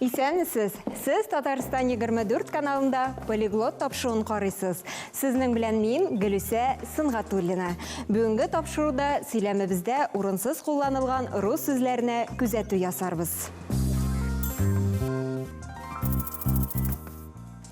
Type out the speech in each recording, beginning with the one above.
Исәнсез, сіз Татарстан 24 каналында полиглот тапшыруын қарайсыз. Сізнің білән мен Гүлүсә Сыңғатуллина. Бүгінгі тапшыруда сөйлемімізде урынсыз қолданылған рус сөзләріне күзәту ясарбыз.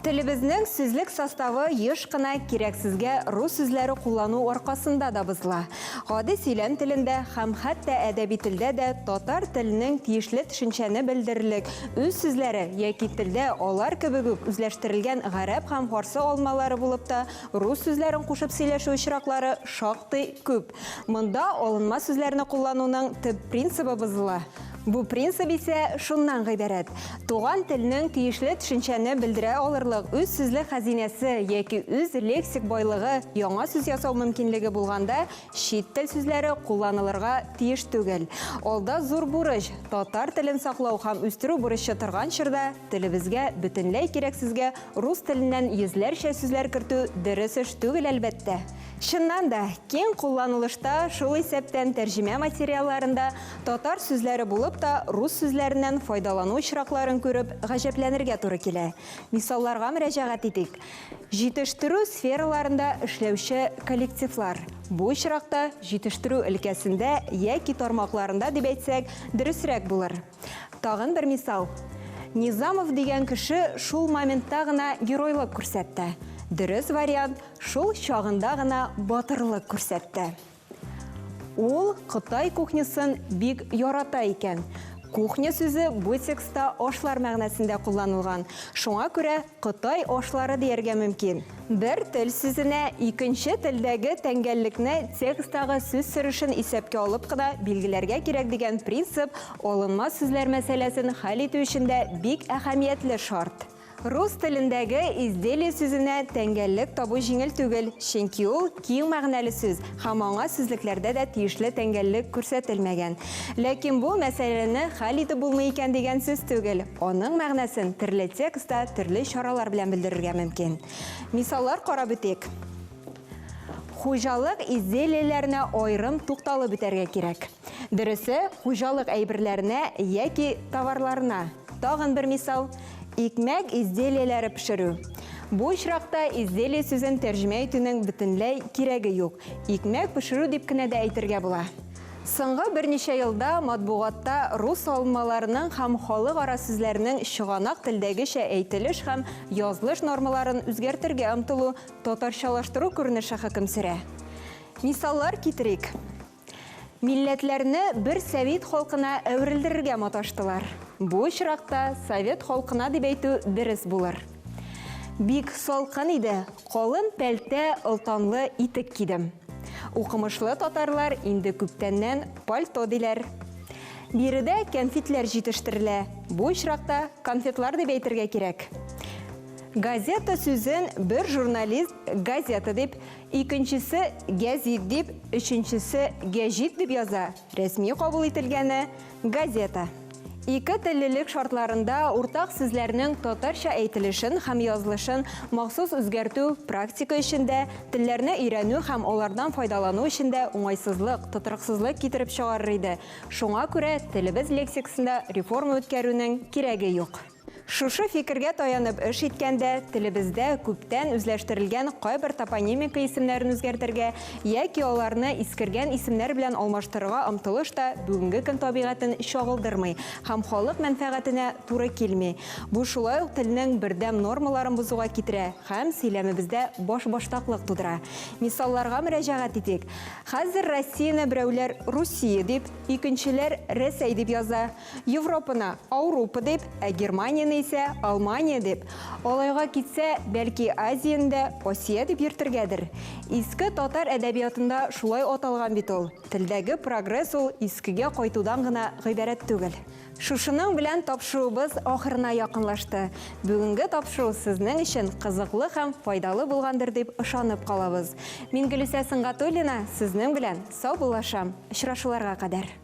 Тіліміздің сөзлік составы еш қына керексізге рус сөзлері қолану арқасында да бұзыла. Ғады сөйлем тілінде һәм хәтта әдәби тілде де татар тілінің тиешлі түшінчәні білдірілік өз сөзлері яки тілде олар кебек үзләштірілген ғәрәп һәм фарсы алмалары болып та рус сөзләрін қушып сөйләшү очраклары шактый күп. Мұнда алынма сөзләрне қоллануның төп принцибы бұзыла. Бу принцип ise шуннан гыйбарәт. Туган телнең тиешле төшенчәне белдерә алырлык үз сүзлек хәзинәсе яки үз лексик байлыгы яңа сүз ясау мөмкинлеге булганда чит тел сүзләре кулланылырга тиеш түгел. Алда зур бурыч татар телен саклау һәм үстерү бурычы торган чорда телебезгә бөтенләй кирәксезгә рус теленнән йөзләрчә сүзләр кертү дөрес эш түгел әлбәттә. Чыннан да, кең кулланылышта шул исәптән тәрҗемә материалларында татар сүзләре булып та рус сүзләреннән файдалану очракларын күреп гаҗәпләнергә туры килә. Мисалларга мөрәҗәгать итик. Җитештерү сфераларында эшләүче коллективлар. Бу очракта җитештерү өлкәсендә яки тармакларында дип әйтсәк, дөресрәк булыр. Тагын бер мисал. Низамов дигән кеше шул моментта гына геройлык күрсәтте. Дөрес вариант шул чагында гына батырлык күрсәтте. Ул Кытай кухнясын бик ярата икән. Кухня сүзе бу текстта ашлар мәгънәсендә кулланылган. Шуңа күрә Кытай ашлары дияргә мөмкин. Бер тел сүзенә икенче телдәге тәңгәллекне текстагы сүз сөрышын исәпкә алып кына билгеләргә кирәк дигән принцип алынма сүзләр мәсьәләсен хәл итү өчендә бик әһәмиятле шарт. Рус телендәге изделие сүзенә тәңгәллек табу җиңел түгел, чөнки ул киң мәгънәле сүз һәм аңа сүзлекләрдә дә тиешле тәңгәллек күрсәтелмәгән. Ләкин бу мәсьәләне хәл итеп булмый икән дигән сүз түгел. Аның мәгънәсен төрле текстта, төрле чаралар белән белдерергә мөмкин. Мисаллар карап үтик. Хуҗалык изделиеләренә аерым тукталып үтәргә кирәк. Дөресе, хуҗалык әйберләренә яки товарларына. Тагын бер мисал. Икмәк изделиеләре пешерү. Бу очракта изделие сүзен тәрҗемә итүнең бөтенләй кирәге юк. Икмәк пешерү дип кенә дә әйтергә була. Соңгы берничә елда матбугатта рус алымнарының һәм халык ара сүзләренең чыганак телдәгечә әйтелеш һәм язылыш нормаларын үзгәртергә омтылу татарчалаштыру күренеше хөкем сөрә. Мисаллар китерик. Милләтләрне бер совет халкына әверелдерергә маташтылар. Бу очракта совет халкына дип әйтү дөрес булыр. Бик салкын иде, калын пәлтә ылтанлы итек кидем. Укымышлы татарлар инде күптәннән пальто диләр. Биредә конфетлар җитештерелә. Бу очракта конфетлар дип әйтергә кирәк. Газета сүзен бер журналист газета дип, икенчесе гәзит дип, өченчесе гәҗит дип яза. Рәсми кабул ителгәне газета. Ике теллелек шартларында уртак сүзләрнең татарча әйтелешен һәм язылышын махсус үзгәртү практика өчендә, телләрне өйрәнү һәм алардан файдалану өчендә уңайсызлык, тотрыксызлык китереп чыгарыр иде. Шуңа күрә телебез лексикасында реформа үткәрүнең кирәге юк. Шушы фикергә таянып эш иткәндә, телебездә күптән үзләштерелгән кайбер топонимика исемнәрен үзгәртергә яки аларны искергән исемнәр белән алмаштырырга омтылыш та бүгенге көн табигатен чагылдырмый һәм халык мәнфәгатенә туры килми. Бу шулай ук телнең бердәм нормаларын бозуга китерә һәм сөйләмебездә баш-баштаклык тудыра. Мисалларга мөрәҗәгать итик. Хәзер Россияне берәүләр Русия дип, икенчеләр Рәсәй дип яза. Европаны Ауропа дип, ә Германияны исә Алмания дип. Алайга китсә, бәлки Азияда Осия дип йөртергәдер. Иске татар әдәбиятында шулай аталган бит ул. Телдәге прогресс ул искегә кайтудан гына гыйбарәт түгел. Шушының белән тапшыруыбыз ахырына якынлашты. Бүгенге тапшыру сезнең өчен кызыклы һәм файдалы булгандыр дип ышанып калабыз. Мин Гөлүсә Сыңғатуллина сезнең белән сау булашам. Очрашуларга кадәр.